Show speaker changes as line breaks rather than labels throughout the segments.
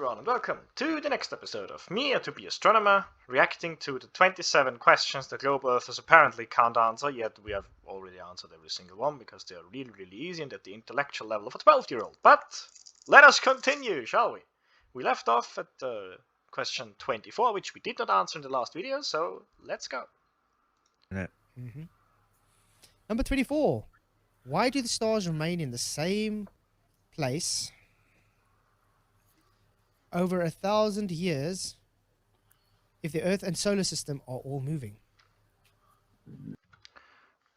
everyone, and welcome to the next episode of Me, a To Be Astronomer, reacting to the 27 questions that Globe Earthers apparently can't answer, yet we have already answered every single one because they are really easy and at the intellectual level of a 12-year-old. But let us continue, shall we? We left off at question 24, which we did not answer in the last video, so let's go.
Number 24. Why do the stars remain in the same place over 1,000 years if the Earth and solar system are all moving?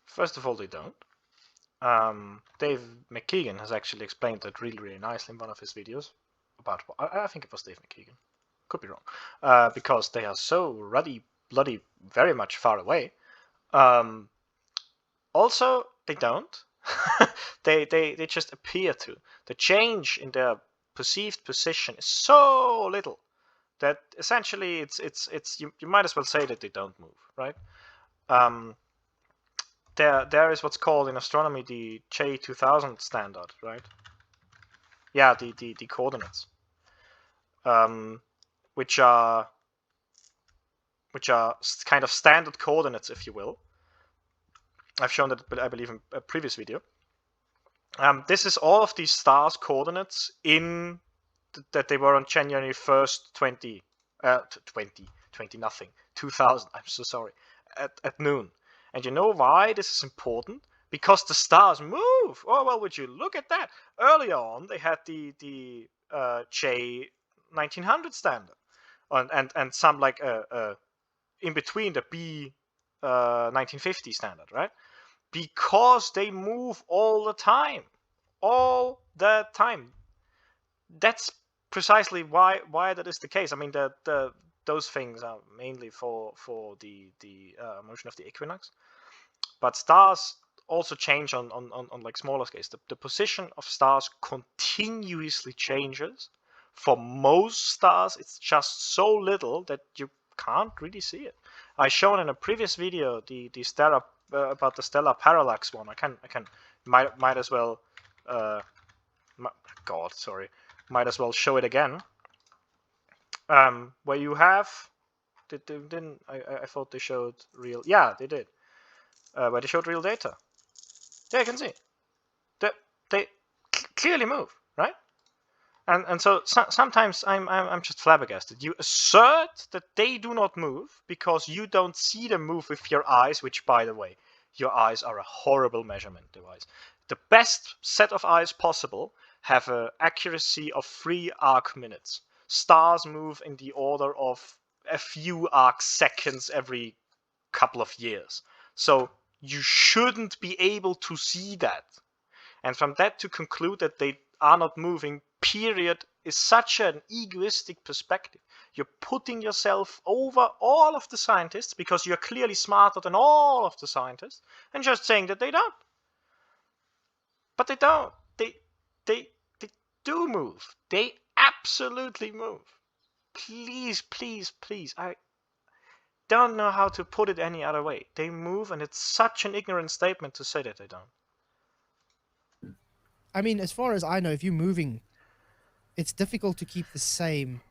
First of all, they don't. Dave McKeegan has actually explained that really nicely in one of his videos about, I think it was Dave McKeegan, could be wrong, because they are so bloody very much far away. Also, they don't. they just appear to. The change in their perceived position is so little that essentially it's you might as well say that they don't move, right? There is what's called in astronomy the J2000 standard, right? Yeah, the coordinates, which are kind of standard coordinates, if you will. I've shown that, I believe, in a previous video. This is all of these stars' coordinates in that they were on January 1st, 2000. I'm so sorry. At noon. And you know why this is important? Because the stars move. Oh well, would you look at that? Earlier on, they had the J1900 standard, and some like in between the B 1950 standard, right? Because they move all the time. All the time. That's precisely why that is the case. I mean, those things are mainly for the motion of the equinox, but stars also change on like smaller scales. The position of stars continuously changes. For most stars, it's just so little that you can't really see it. I shown in a previous video the stellar about the stellar parallax one. Might as well might as well show it again. Where you have I thought they showed real. Yeah, they did. Where they showed real data. There you can see they clearly move, right? And so sometimes I'm just flabbergasted. You assert that they do not move because you don't see them move with your eyes, which, by the way, your eyes are a horrible measurement device. The best set of eyes possible have an accuracy of 3 arc minutes. Stars move in the order of a few arc seconds every couple of years. So you shouldn't be able to see that. And from that to conclude that they are not moving, period, is such an egoistic perspective. You're putting yourself over all of the scientists because you're clearly smarter than all of the scientists and just saying that they don't. But they don't. They do move. They absolutely move. Please. I don't know how to put it any other way. They move, and it's such an ignorant statement to say that they don't.
I mean, as far as I know, if you're moving, it's difficult to keep the same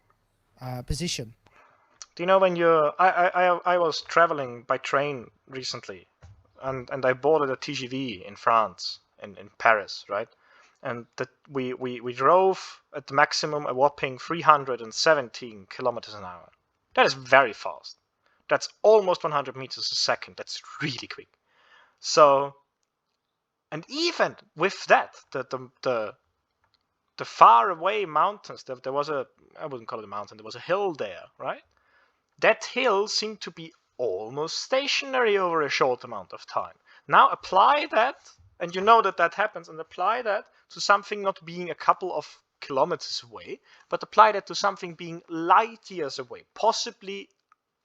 position.
Do you know when you're... I was traveling by train recently, and I boarded a TGV in France, in Paris, right? And we drove at the maximum a whopping 317 kilometers an hour. That is very fast. That's almost 100 meters a second. That's really quick. So... And even with that, the far away mountains, there was I wouldn't call it a mountain, there was a hill there, right? That hill seemed to be almost stationary over a short amount of time. Now apply that, and you know that happens, and apply that to something not being a couple of kilometers away, but apply that to something being light years away, possibly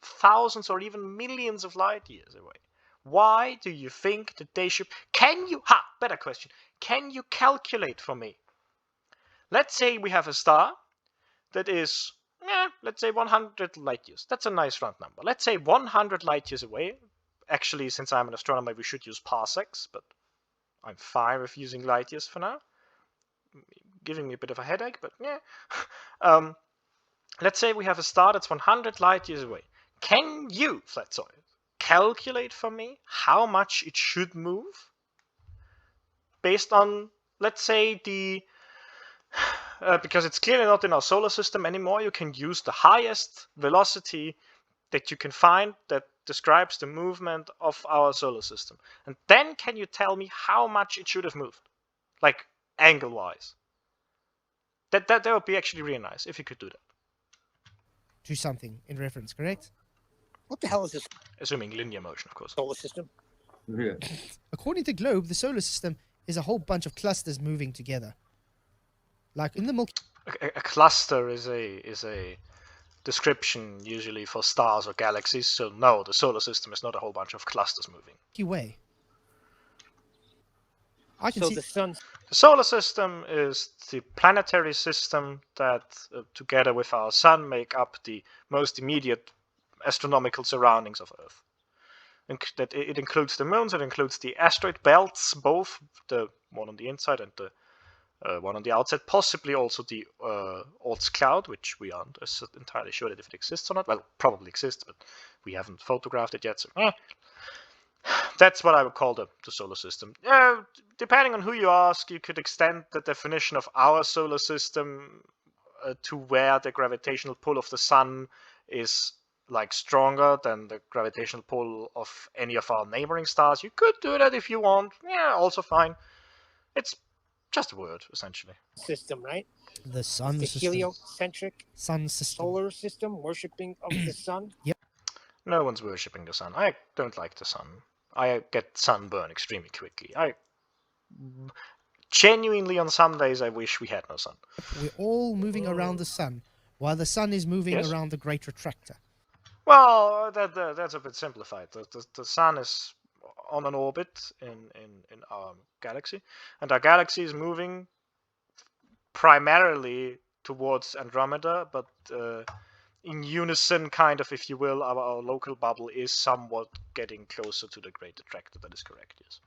thousands or even millions of light years away. Why do you think that they should... Better question. Can you calculate for me? Let's say we have a star that is, let's say 100 light years. That's a nice round number. Let's say 100 light years away. Actually, since I'm an astronomer, we should use parsecs, but I'm fine with using light years for now. Giving me a bit of a headache, but yeah. let's say we have a star that's 100 light years away. Can you, Flatsoil, calculate for me how much it should move based on, let's say, the because it's clearly not in our solar system anymore, you can use the highest velocity that you can find that describes the movement of our solar system. And then can you tell me how much it should have moved? Like, angle-wise. That would be actually really nice if you could do that.
To something in reference, correct?
What the hell is this
Assuming linear motion, of course.
solar system?
Yeah.
According to Globe, the solar system is a whole bunch of clusters moving together. Like in the Milky
A cluster is a description usually for stars or galaxies. So no, the solar system is not a whole bunch of clusters moving.
Way. I can
So
see
the sun's
The solar system is the planetary system that, together with our sun, make up the most immediate astronomical surroundings of Earth. That it includes the moons, it includes the asteroid belts, both the one on the inside and the one on the outside, possibly also the Oort's cloud, which we aren't entirely sure that if it exists or not. Well, probably exists, but we haven't photographed it yet. So, that's what I would call the solar system. Depending on who you ask, you could extend the definition of our solar system to where the gravitational pull of the sun is like stronger than the gravitational pull of any of our neighboring stars. You could do that if you want. Yeah, also fine. It's just a word, essentially.
system, right?
the sun
The
system.
heliocentric
Sun system.
solar system, worshipping of the sun.
No one's worshipping the sun. I don't like the sun. I get sunburn extremely quickly. I genuinely, on some days, I wish we had no sun.
We're all moving around the sun, while the sun is moving
Yes.
around the Great Retractor.
Well, that's a bit simplified. The sun is on an orbit in our galaxy, and our galaxy is moving primarily towards Andromeda, but in unison, kind of, if you will, our local bubble is somewhat getting closer to the Great Attractor. That is correct, yes.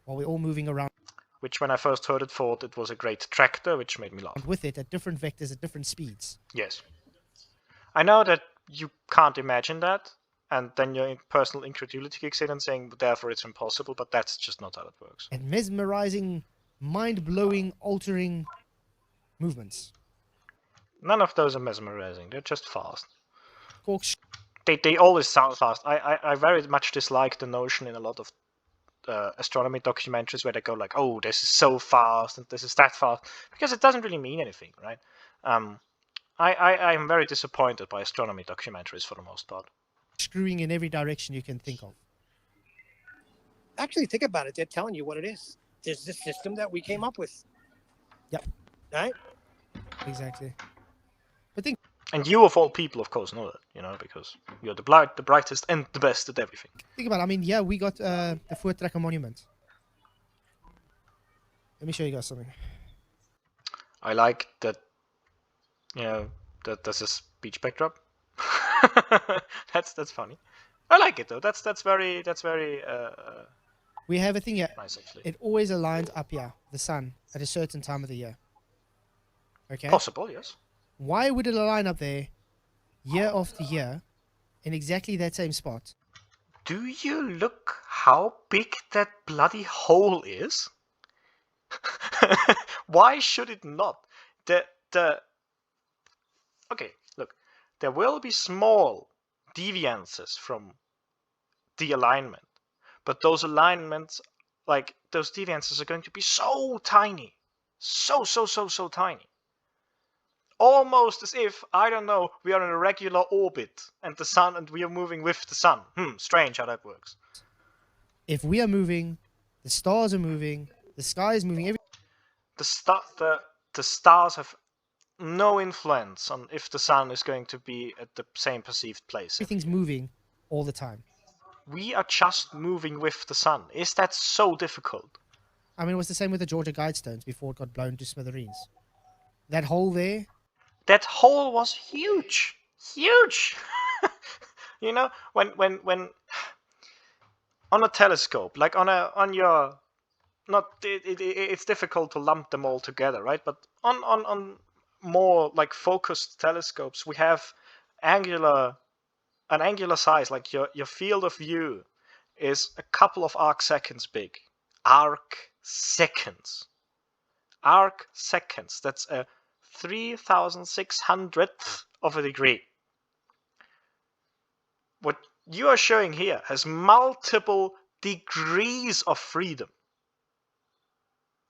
While we're all moving around
Which, when I first heard it, thought it was a great tractor, which made me laugh.
with it at different vectors at different speeds.
Yes. I know that you can't imagine that, and then your personal incredulity kicks in and saying, therefore it's impossible, but that's just not how it works.
And mesmerizing, mind-blowing, altering movements.
None of those are mesmerizing, they're just fast.
Corkscrew
They always sound fast. I very much dislike the notion in a lot of astronomy documentaries where they go like, oh, this is so fast and this is that fast, because it doesn't really mean anything, right? I am very disappointed by astronomy documentaries for the most part.
screwing in every direction you can think of.
Actually, think about it. They're telling you what it is. There's this system that we came up with.
Yep.
Right?
Exactly. But think
And you, of all people, of course, know that, you know, because you're the brightest and the best at everything.
about it. I mean, yeah, we got the fhtagn monument. Let me show you guys something.
I like that, you know, that there's a speech backdrop. that's funny. I like it though. That's very
We have a thing here.
nice actually.
It always aligns up here, the sun, at a certain time of the year. Okay?
Possible, yes.
Why would it align up there year after year in exactly that same spot?
Do you look how big that bloody hole is? Why should it not? Okay, look. There will be small deviances from the alignment, but those alignments, like those deviances, are going to be so tiny, so tiny. Almost as if, I don't know, we are in a regular orbit and the sun, and we are moving with the sun. Strange how that works.
If we are moving, the stars are moving, the sky is moving,
The stars have no influence on if the sun is going to be at the same perceived place.
everything's moving all the time.
We are just moving with the sun. Is that so difficult?
I mean, it was the same with the Georgia Guidestones before it got blown to smithereens. That hole there,
That hole was huge, huge. You know, when on a telescope, like on your, not it's difficult to lump them all together, right? But on more like focused telescopes, we have an angular size, like your field of view is a couple of arc seconds big. Arc seconds. Arc seconds. That's a 3,600th of a degree. What you are showing here has multiple degrees of freedom.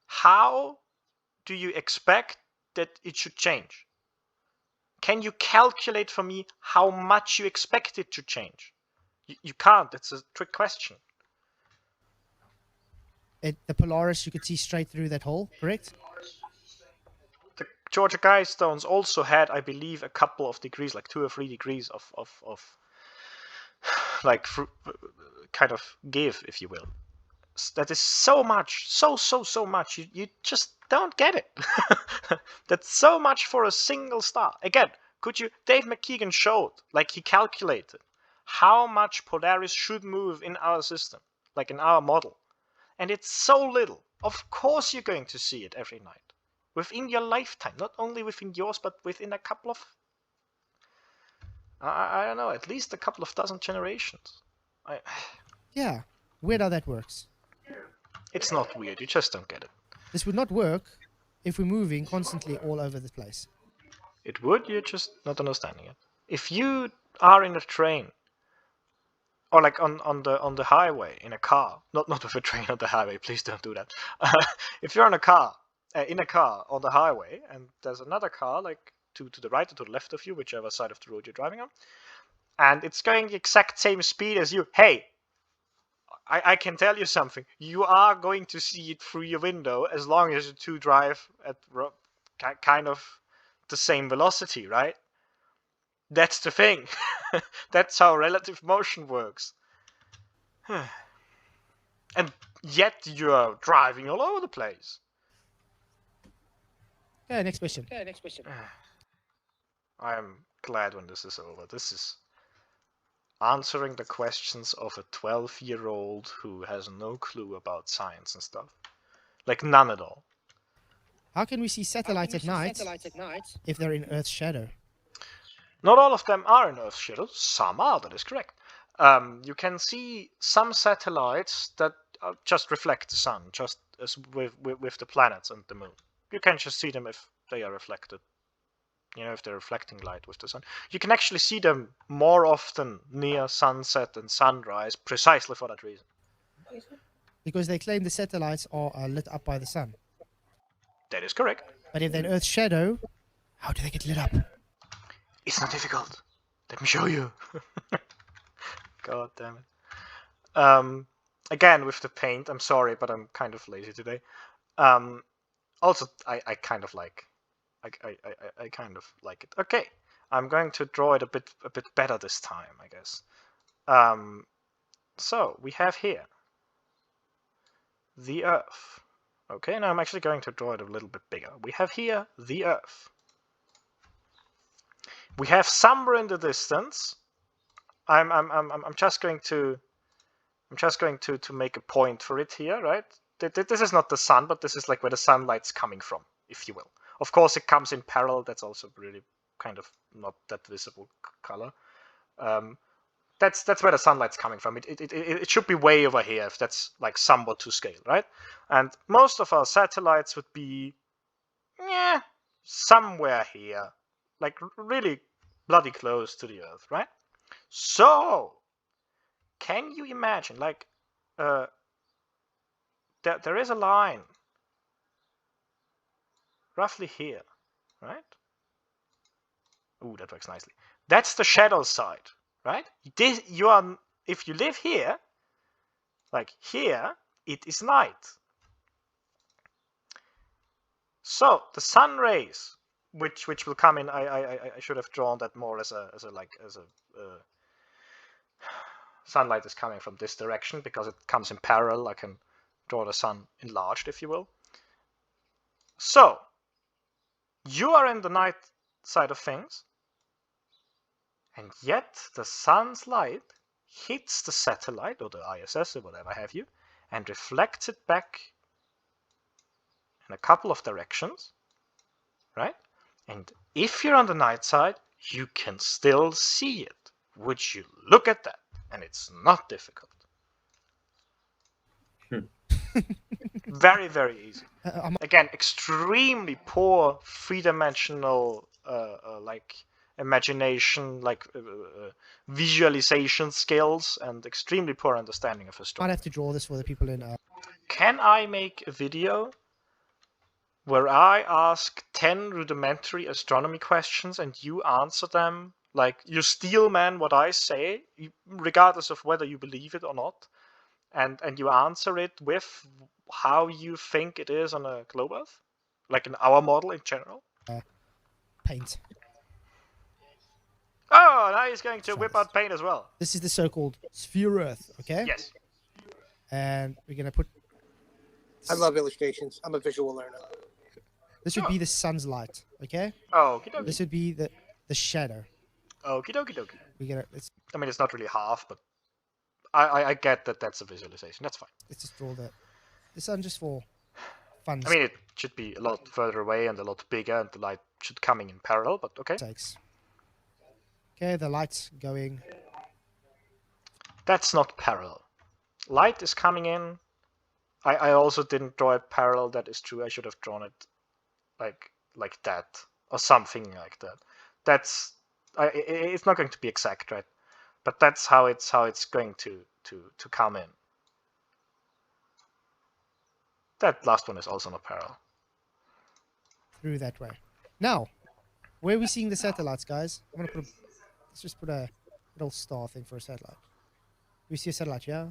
How do you expect that it should change? Can you calculate for me how much you expect it to change? You can't. It's a trick question.
The Polaris, you could see straight through that hole, correct?
The Georgia Guidestones also had, I believe, a couple of degrees, like 2 or 3 degrees of like kind of give, if you will. That is so much, so much. You just don't get it. That's so much for a single star. Again, Dave McKeegan showed, like he calculated, how much Polaris should move in our system, like in our model. And it's so little. Of course you're going to see it every night. Within your lifetime. Not only within yours, but within a couple of, I don't know, at least a couple of dozen generations.
Yeah. Weird how that works.
It's not weird. You just don't get it.
This would not work if we're moving constantly all over the place.
It would, you're just not understanding it. If you are in a train, or like on the highway in a car, not with a train on the highway, please don't do that. If you're in a car on the highway, and there's another car like to the right or to the left of you, whichever side of the road you're driving on, and it's going the exact same speed as you, hey, I can tell you something. You are going to see it through your window as long as you two drive at kind of the same velocity, right? That's the thing. That's how relative motion works. And yet you're driving all over the place.
Okay, next question.
I am glad when this is over. This is answering the questions of a 12-year-old who has no clue about science and stuff. Like none at all.
How can we see satellites at night if they're in Earth's shadow?
Not all of them are in Earth's shadow. Some are, that is correct. You can see some satellites that just reflect the sun, just as with the planets and the moon. You can just see them if they are reflected. You know, if they're reflecting light with the sun. You can actually see them more often near sunset and sunrise, precisely for that reason.
Because they claim the satellites are lit up by the sun.
That is correct.
But if they're in Earth's shadow, how do they get lit up?
It's not difficult. Let me show you. God damn it. Again, with the paint, I'm sorry, but I'm kind of lazy today. Also, I kind of like... I kind of like it. Okay, I'm going to draw it a bit better this time, I guess. So we have here the Earth. Okay, now I'm actually going to draw it a little bit bigger. We have here the Earth. We have somewhere in the distance. I'm just going to make a point for it here, right? This is not the sun, but this is like where the sunlight's coming from, if you will. Of course, it comes in parallel. That's also really kind of not that visible color. That's where the sunlight's coming from. It should be way over here if that's like somewhat to scale, right? And most of our satellites would be somewhere here, like really bloody close to the Earth, right? So, can you imagine, like, there is a line roughly here, right? Ooh, that works nicely. That's the shadow side, right? If you live here, like here, it is night. So the sun rays, which will come in, I should have drawn that more as a sunlight is coming from this direction because it comes in parallel. I can draw the sun enlarged, if you will. So you are in the night side of things, and yet the sun's light hits the satellite or the ISS or whatever have you, and reflects it back in a couple of directions, right? And if you're on the night side, you can still see it. Would you look at that? And it's not difficult. Very, very easy. Again, extremely poor three-dimensional like imagination, like visualization skills, and extremely poor understanding of a story.
I'd have to draw this for the people in.
Can I make a video where I ask 10 rudimentary astronomy questions and you answer them? Like, you steel man what I say, regardless of whether you believe it or not, and you answer it with how you think it is on a globe Earth, like in our model in general.
Paint.
Oh, now he's going to whip out paint as well.
This is the so-called sphere Earth, okay?
Yes.
And we're gonna put.
I love illustrations. I'm a visual learner.
This would be the sun's light, okay?
Okie dokie.
This would be the shadow.
Okie dokie dokie.
We gonna let's
I mean, it's not really half, but I get that that's a visualization. That's fine.
just draw the sun just for fun.
I mean, it should be a lot further away and a lot bigger, and the light should coming in parallel. But okay.
sakes. Okay, the light's going.
That's not parallel. Light is coming in. I also didn't draw it parallel. That is true. I should have drawn it like that or something like that. That's it's not going to be exact, right? But that's how it's going to come in. That last one is also not parallel.
Through that way. Now, where are we seeing the satellites, guys? I'm gonna let's just put a little star thing for a satellite. We see a satellite, yeah?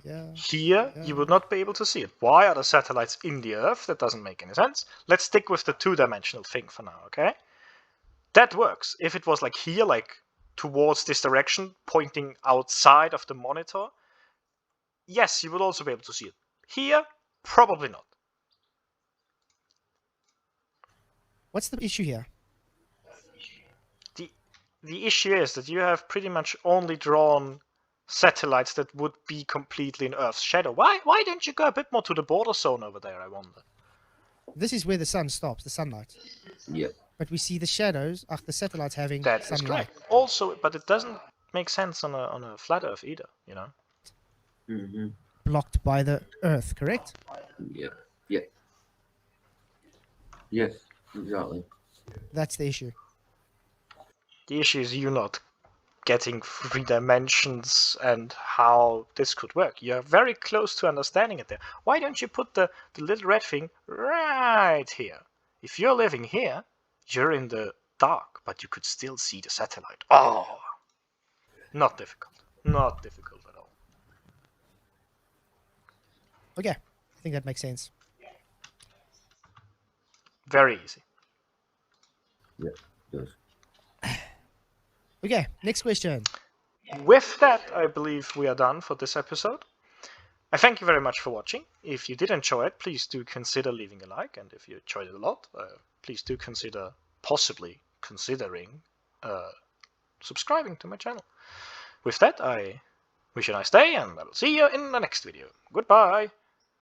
Yeah.
Here, you would not be able to see it. Why are the satellites in the Earth? That doesn't make any sense. Let's stick with the two-dimensional thing for now, okay? That works. If it was like here, like towards this direction, pointing outside of the monitor, yes, you would also be able to see it. Here, probably not.
What's the issue here?
The issue is that you have pretty much only drawn satellites that would be completely in Earth's shadow. Why don't you go a bit more to the border zone over there, I wonder?
This is where the sun stops, the sunlight.
Yep.
But we see the shadows of the satellites having
That is
sunlight.
correct. Also, but it doesn't make sense on a flat Earth either, you know?
Mm-hmm.
Blocked by the Earth, correct?
Yep. Yep. Yes, exactly.
That's the issue.
The issue is you not getting 3 dimensions and how this could work. You're very close to understanding it there. Why don't you put the little red thing right here? If you're living here, you're in the dark, but you could still see the satellite. Oh! Not difficult. Not difficult at all.
Okay, I think that makes sense.
Very easy.
Yep, it does.
Okay, next question.
With that, I believe we are done for this episode. I thank you very much for watching. If you did enjoy it, please do consider leaving a like, and if you enjoyed it a lot, please do consider possibly considering subscribing to my channel. With that, I wish you a nice day, and I will see you in the next video. Goodbye!